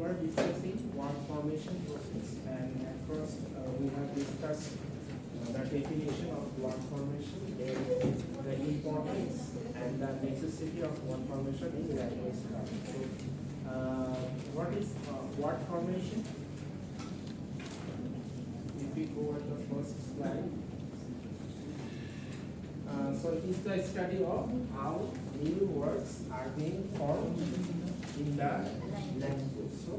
were discussing word formation process, and at first we have discussed the definition of word formation, then the importance and the necessity of word formation in language learning. So, what is word formation? If we go at the first slide, so it is the study of how new words are being formed in the language. So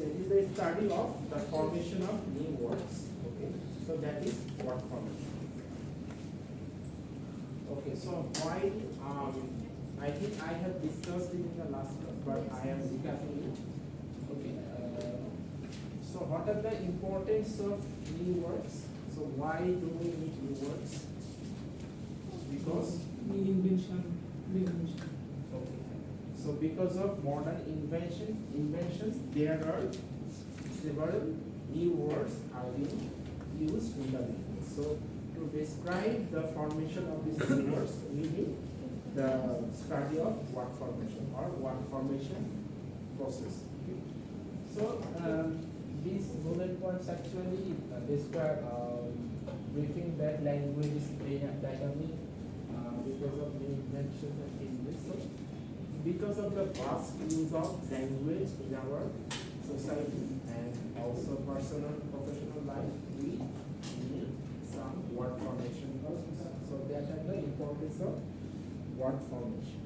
it is the study of the formation of new words. Okay, so that is word formation. Okay, so why? I think I have discussed it in the last class, but I am recapping it. Okay. So what are the importance of new words? So why do we need new words? Because invention. Okay. So because of modern inventions, there are several new words are being used in the language. So to describe the formation of these new words, we need the study of word formation or word formation process. Okay. So these bullet points actually describe briefing that language is dynamic because of the inventions and English. So because of the vast use of language in our society and also personal and professional life, we need some word formation process. So that is the importance of word formation.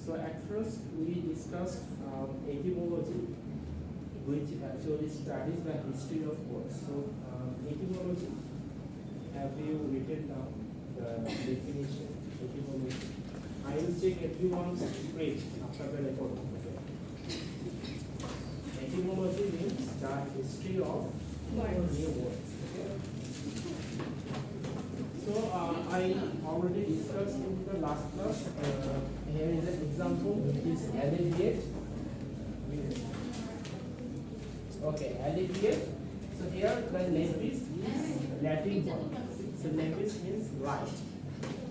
So at first we discussed etymology, which actually studies the history of words. So etymology, have you written down the definition? Etymology. I will check everyone's page after the recording. Okay. Etymology means the history of new words. Okay. So I already discussed in the last class. Here is an example, which is alleviate. Okay, alleviate. So here the levis is Latin word. So levis means right.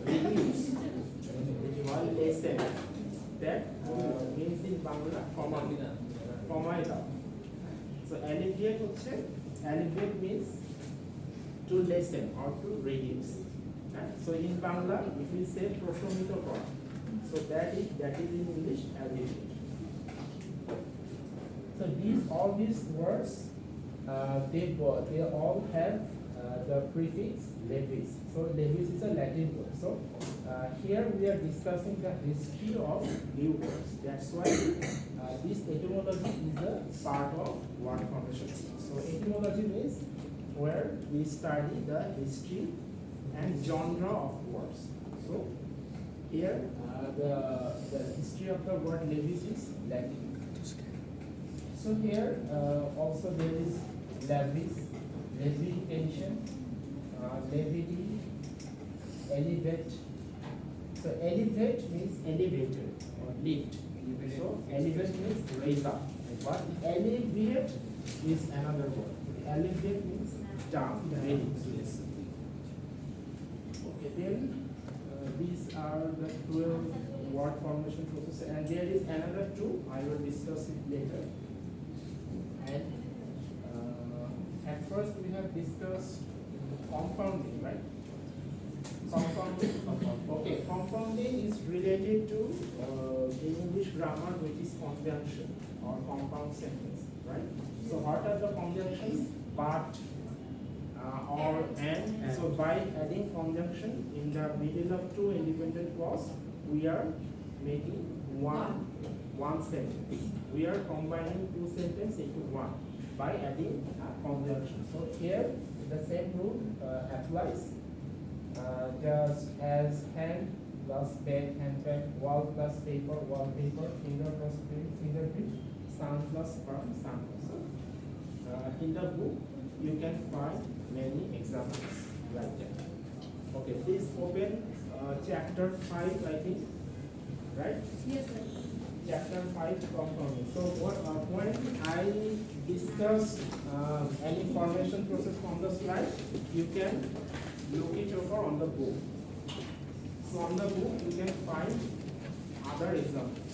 Reduce. One lesson. That means in Bangla কমাইটা. So alleviate alleviate means to lessen or to reduce. So in Bangla, if we say প্রশমিত করা, so that is in English alleviate. So all these words, they all have the prefix levis. So levis is a Latin word. So here we are discussing the history of new words. That's why this etymology is a part of word formation. So etymology means where we study the history and genre of words. So here the history of the word levis is Latin. So here also there is levis, levitation, levity, elevate. So elevate means elevated or lift. So elevate means raise up. But alleviate is another word. Alleviate means down, reduce. Okay, then these are the 12 word formation processes, and there is another two. I will discuss it later. And at first we have discussed compounding, right? Compounding. Okay, compounding is related to the English grammar, which is conjunction or compound sentence, right? So what are the conjunctions? But, or, and. So by adding conjunction in the middle of two independent clause, we are making one sentence. We are combining two sentences into one by adding conjunction. So here the same rule applies. Just as hand plus pen, handpan, wall plus paper, wallpaper, finger plus print, fingerprint, sun plus firm, sun plus. In the book, you can find many examples like that. Okay, please open chapter 5, I think, right? Yes, sir. Chapter 5, compounding. So when I discuss any formation process from the slide, you can look it over on the book. So on the book, you can find other examples.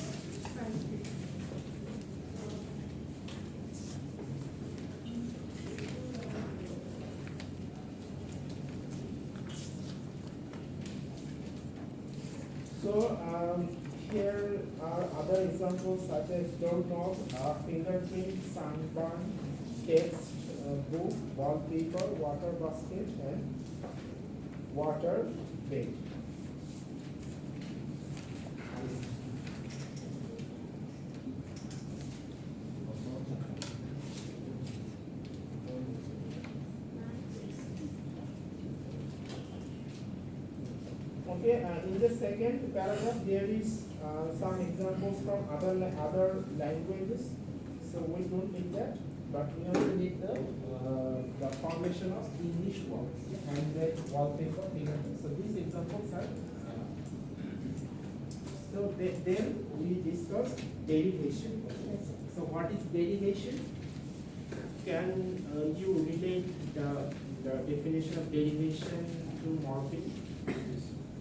examples such as doorknob, fingerprint, sunburn, text, book, wallpaper, water basket, and water bed. Okay, in the second paragraph there is some examples from other languages, so we don't need that, but we only need the formation of English words, handwrite, wallpaper, fingerprint. So these examples are. So then we discussed derivation. So what is derivation? Can you relate the definition of derivation to morphing?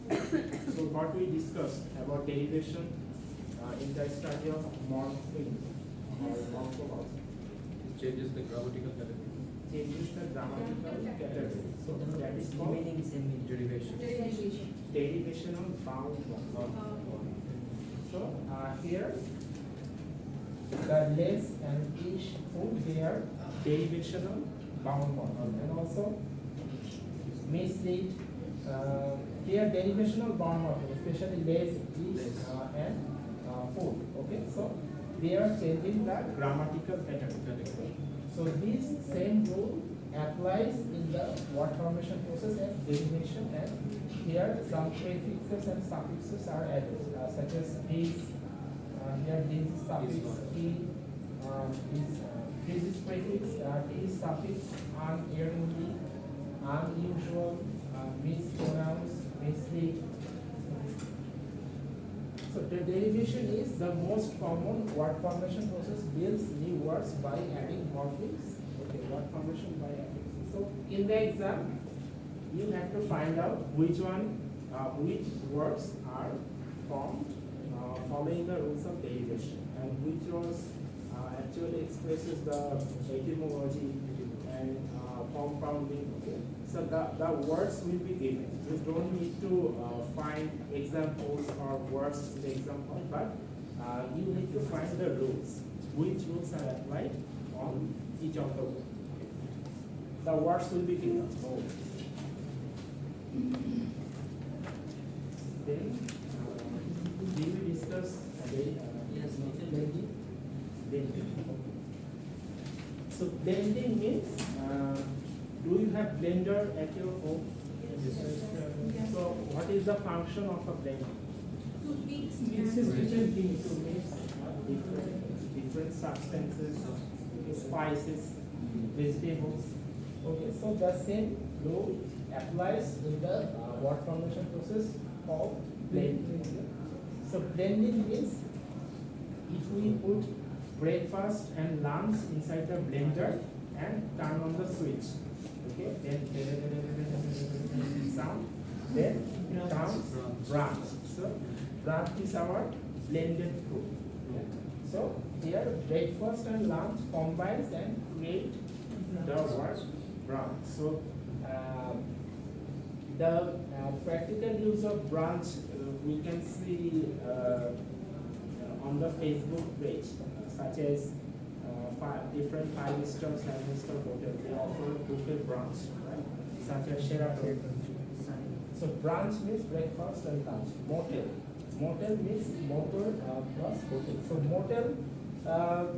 So what we discussed about derivation in the study of morphing or morphology. Changes the grammatical category. Changes the grammatical category. So that is called Derivation. derivation on bound one. So here the less and each food they are derivational bound one, and also mislead. Here derivational bound model, especially less, is and food. Okay, so they are changing the grammatical category. So this same rule applies in the word formation process as derivation, and here some prefixes and suffixes are added, such as this. Here this is suffix this is prefix, this suffix unerringly, unusual, mispronounced, mislead. So the derivation is the most common word formation process, builds new words by adding morphemes. Okay, word formation by adding. So in the exam, you have to find out which words are formed following the rules of derivation, and which words actually expresses the etymology and compounding. Okay. So the words will be given. You don't need to find examples or words in the example, but you need to find the rules. Which rules are applied on each of the words. The words will be given. Then we will discuss blending. So blending means, do you have blender at your home? Yes. So what is the function of a blender? To mix Different things, to mix different substances, spices, vegetables. Okay, so the same rule applies in the word formation process called blending. So blending means, if we put breakfast and lunch inside the blender and turn on the switch, okay, then sound, then comes branch. So branch is our blended fruit. So here breakfast and lunch combines and create the word branch. So the practical use of branch we can see on the Facebook page, such as different 5-star, 7-star hotel. They offer buffet branch, right? Such as Sheraton. So branch means breakfast and lunch. Motel. Motel means motor plus hotel. So motel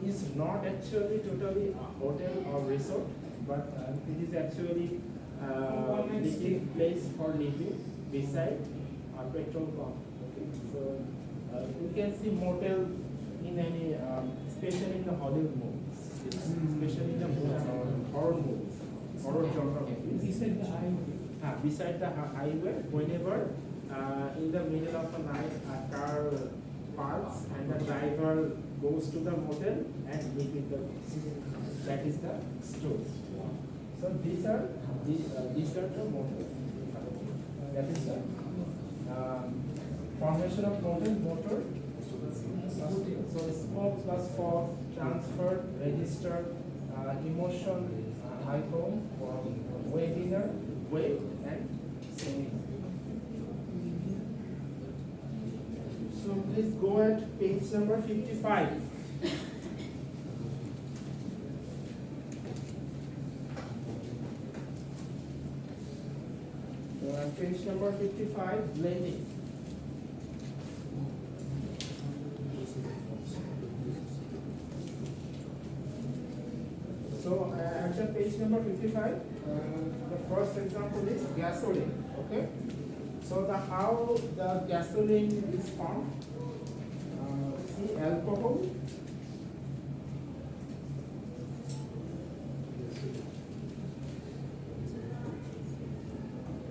is not actually totally a hotel or resort, but it is actually living place for living beside a petrol pump. Okay, so you can see motel in any, especially in the Hollywood movies, especially in the horror movies, horror genre movies. Beside the highway. Beside the highway, whenever in the middle of the night a car parks and the driver goes to the motel and meet with the, that is the story. So these are the motors. That is the formation of motor. So smoke plus for transfer, register, emotion, icon, webinar, wave, and singing. So So please go at page number 55. So at page number 55, blending. So at page number 55, the first example is gasoline. Okay. So the how the gasoline is formed. See alcohol.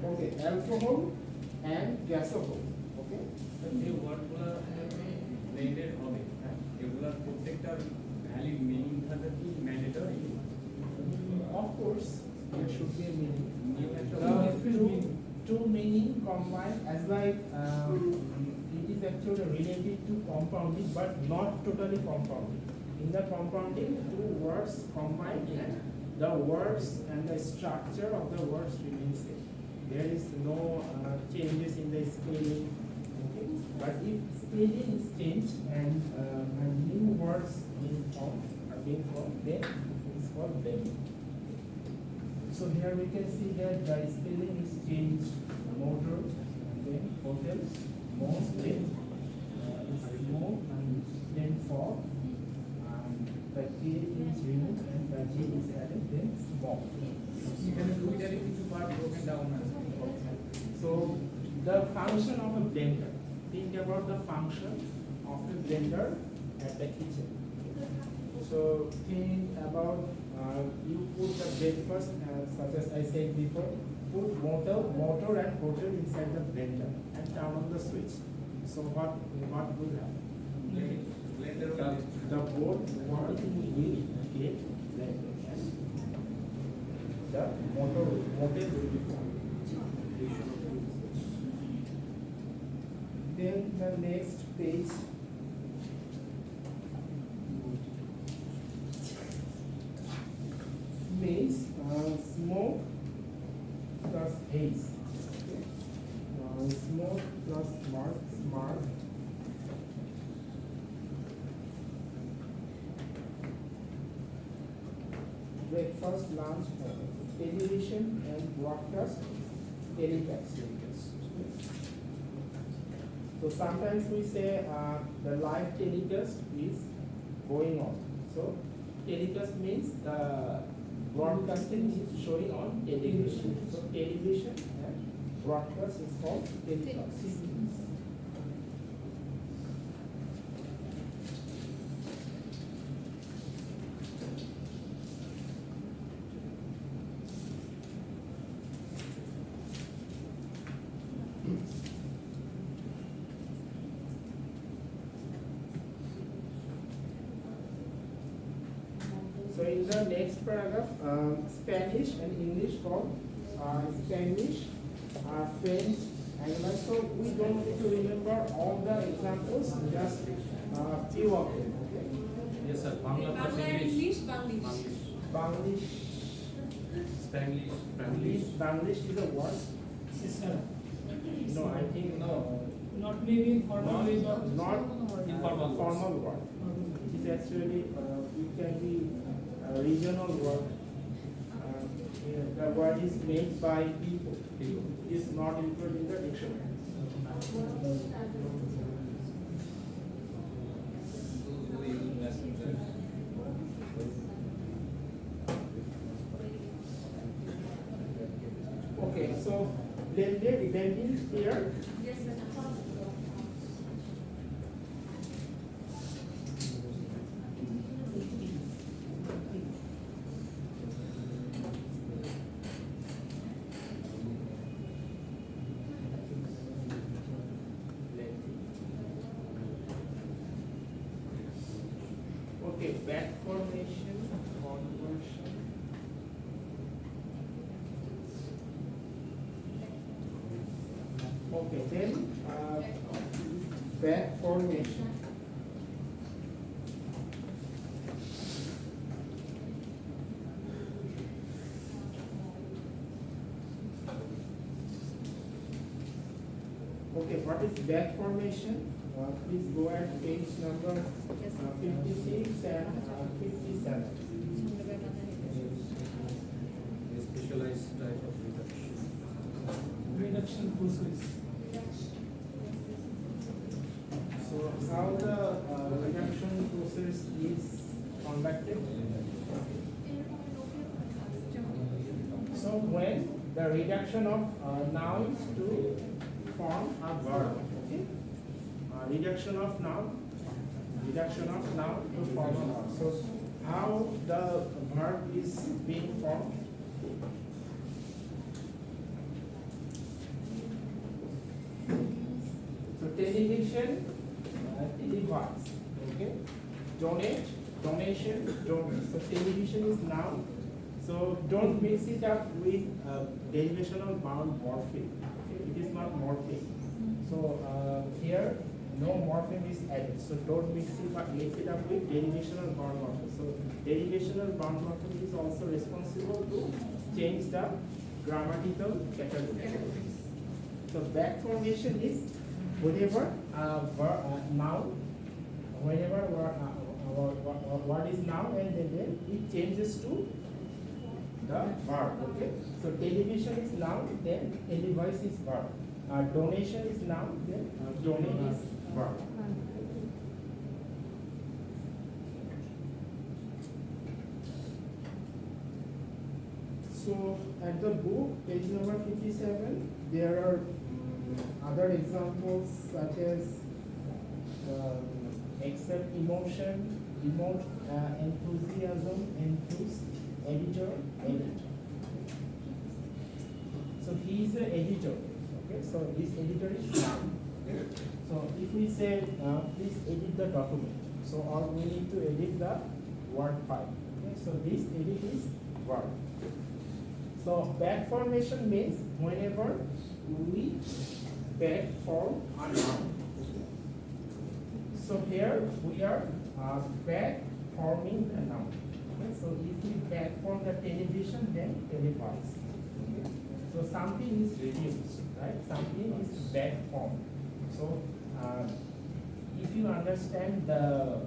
Okay, alcohol and gasohol. Okay. এই ওয়ার্ডগুলো blended হবে এগুলোর প্রত্যেকটার valid meaning থাকা কি mandatory? Of course, there should be a meaning. Meaning. Two meaning combined as like it is actually related to compounding, but not totally compounding. In the compounding, two words combined, and the words and the structure of the words remain same. There is no changes in the spelling. Okay, but if spelling is changed and new words being formed, then it's called blending. So here we can see that the spelling is changed, motor, and then hotel, more plane, is more, and then for, the K is removed and the J is added, then small. এখানে দুইটারই কিছু part broken down আছে। So the function of a blender, think about the function of a blender at the kitchen. So think about you put the breakfast, such as I said before, put motor and hotel inside the blender and turn on the switch. So what will happen? Blender The board will get blended and the motor will be formed. Then the next page. Means smoke plus haze. Okay. Smoke plus smart. Breakfast, lunch, television and broadcast, telecast. So sometimes we say the live telecast is going on. So telecast means the broadcasting is showing on television. So television and broadcast is called telecast. So in the next paragraph, Spanish and English called Spanish, French, English. So we don't need to remember all the examples, just few of them. Okay? Yes sir, Bangla plus Bangla English. English, Banglish. Banglish, Spanish, Banglish is a word. Yes, sir. No, I think no. Not maybe formal ways of Not Informal words. formal word. It is actually it can be a regional word. The word is made by people. It is not included in the dictionary. Okay, so blending here. Yes, sir. Okay, back formation, conversion. Okay, then back formation. Okay, what is back formation? please go at page number 56 and 57. A specialized type of reduction. Reduction process. So how the reduction process is conducted? So when the reduction of nouns to form a verb, okay? Reduction of noun to form a verb. So how the verb is being formed? So television, televised, okay? Donate, donation, donate. So television is noun. So don't mix it up with derivational bound morpheme. Okay? It is not morpheme. So here no morpheme is added. So don't mix it up with derivational bound morpheme. So derivational bound morpheme is also responsible to change the grammatical category. So back formation is whenever noun, whenever word is noun and then it changes to the verb. Okay. So television is noun, then televise is verb. Donation is noun, then donate is verb. So at the book, page number 57, there are other examples such as accept emotion, emote enthusiasm, enthuse, editor, edit. So he is the editor. Okay, so this editor is noun. Okay. So if we say please edit the document, so or we need to edit the word file. Okay, so this edit is verb. So back formation means whenever we back form a noun. So here we are back forming the noun. Okay, so if we back form the television, then televise. Okay. So something is reduced, right? Something is back formed. So if you understand the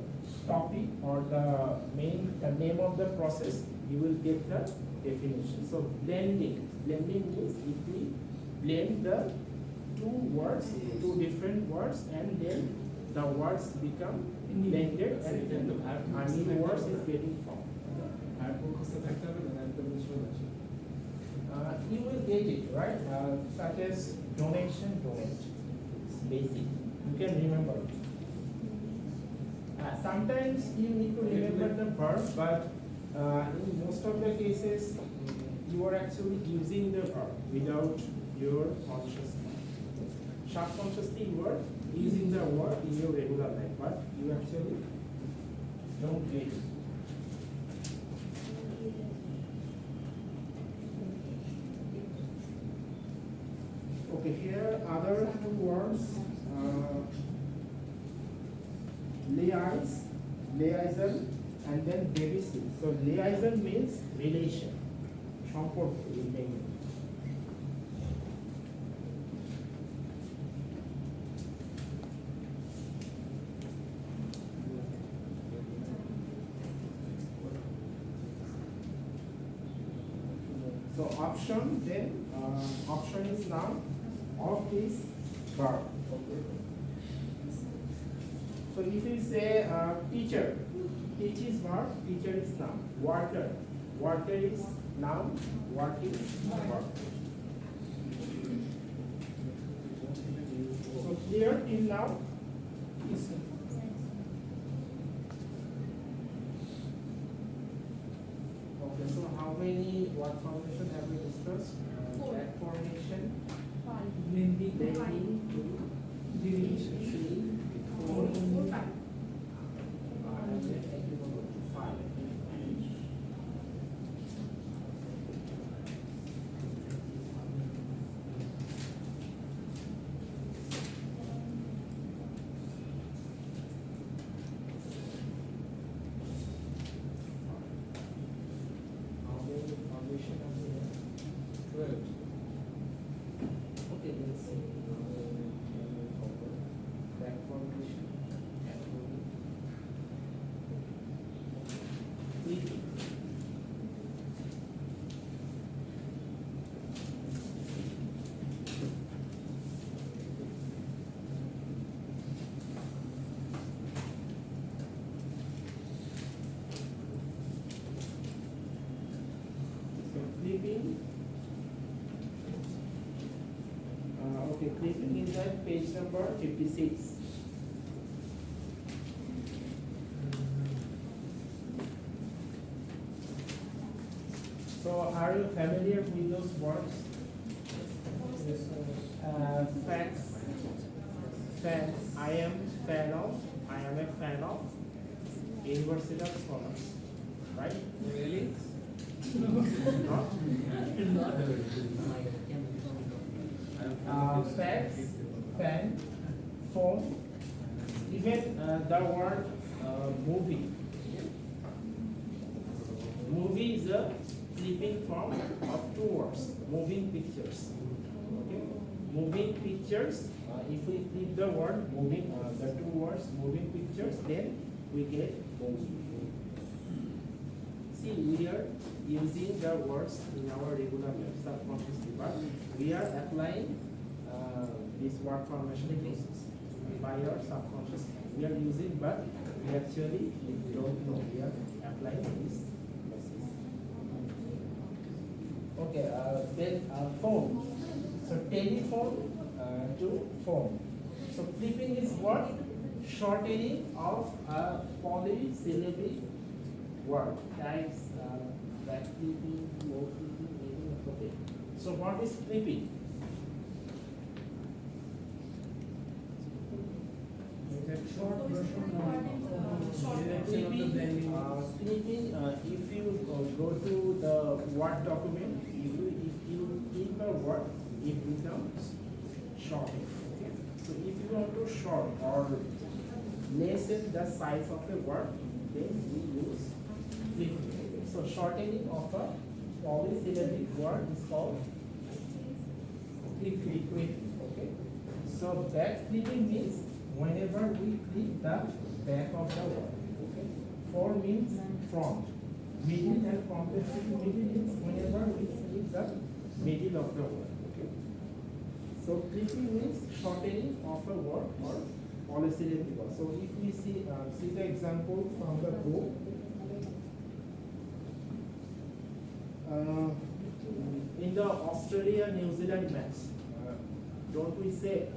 topic or the name of the process, you will get the definition. So blending means if we blend the two different words and then the words become blended and then the new words is getting formed. You will get it, right? Such as donation, donate. It's basic. You can remember it. Sometimes you need to remember the verb, but in most of the cases, you are actually using the verb without your consciousness. Subconsciously, you are using the word in your regular life, but you actually don't get it. Okay, here other two words, liaison, and then babysit. So liaison means relation, সম্পর্ক in Bengali. So option, then option is noun, off is verb. Okay. So if you say teacher, teach is verb, teacher is noun. Worker is noun, work is verb. So clear till now? Yes, sir. Okay, so how many word formation have we discussed? Back formation, Blending, blending, derivation, 3, 4, and then 5. How many formation are there? 12. Okay, let's see. Back formation. clipping. Okay, clipping is at page number 56. So are you familiar with those words? Facts. Fan. I am a fan of University of Scholars. Right? Really? Not? Facts, fan, phone, even the word movie. Movie is a clipping form of two words, moving pictures. Okay? Moving pictures, if we clip the word moving, the two words moving pictures, then we get movie. See, we are using the words in our regular subconscious part. We are applying this word formation process by our subconscious. We are using, but we actually don't know. We are applying this process. Okay, then phone. So telephone to phone. So clipping is what? Shortening of a polysyllabic word. Types back clipping, low clipping, okay. So what is clipping? Short version Clipping, if you go to the Word document, if you click a word, it becomes short. Okay? So if you want to short or lessen the size of the word, then we use clipping. So shortening of a polysyllabic word is called clipping. Okay? So back clipping means whenever we clip the back of the word. Okay? For means front. Middle and complexity middle means whenever we clip the middle of the word. Okay? So clipping means shortening of a word or polysyllabic word. So if we see the example from the book. In the Australia-New Zealand match, don't we say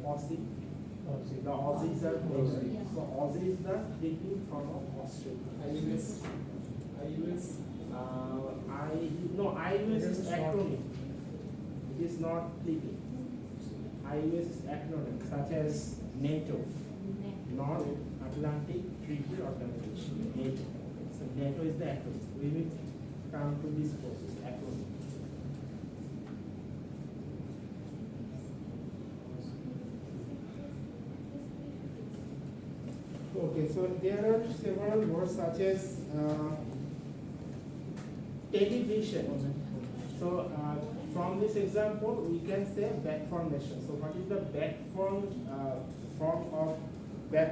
Aussie? The Aussies are Aussie. So Aussie is the clipping from Australia. IUS is acronym. It is not clipping. IUS is acronym such as NATO, North Atlantic Treaty Organization. NATO. So NATO is the acronym. We will come to this process acronym. Okay, so there are several words such as television. So from this example, we can say back formation. So what is the back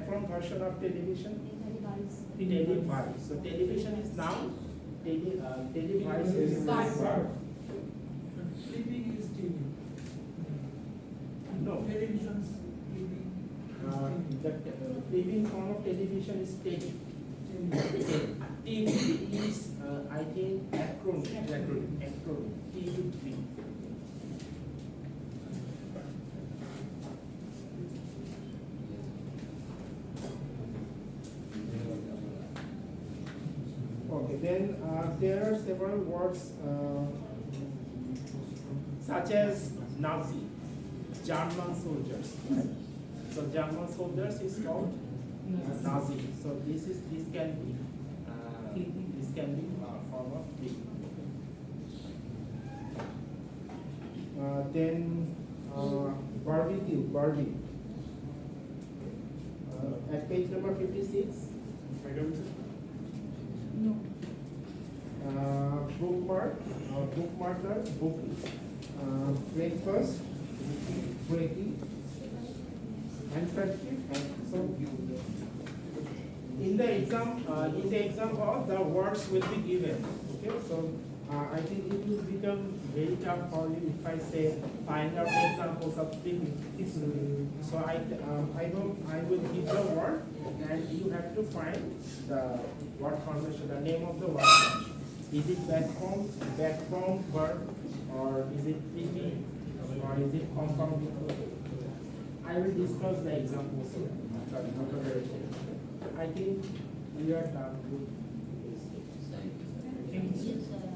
form version of television? Television. So television is noun. Television is verb. Clipping is TV. No. Television's TV. The clipping form of television is TV. TV is, I think, acronym. TV. Okay, then there are several words such as Nazi, German soldiers. Right? So German soldiers is called Nazi. So this can be form of clipping. Then barbecue. At page number 56. No. Bookmarker, breakfast, breaking, handkerchief, and so in the exam hall, the words will be given. Okay, so I think it will become very tough for you if I say find out examples of clipping. So I hope I will give the word and you have to find the word formation, the name of the word. Is it back from verb, or is it PP, or is it compounding? I will discuss the examples here. I think we are done with this. Thank you.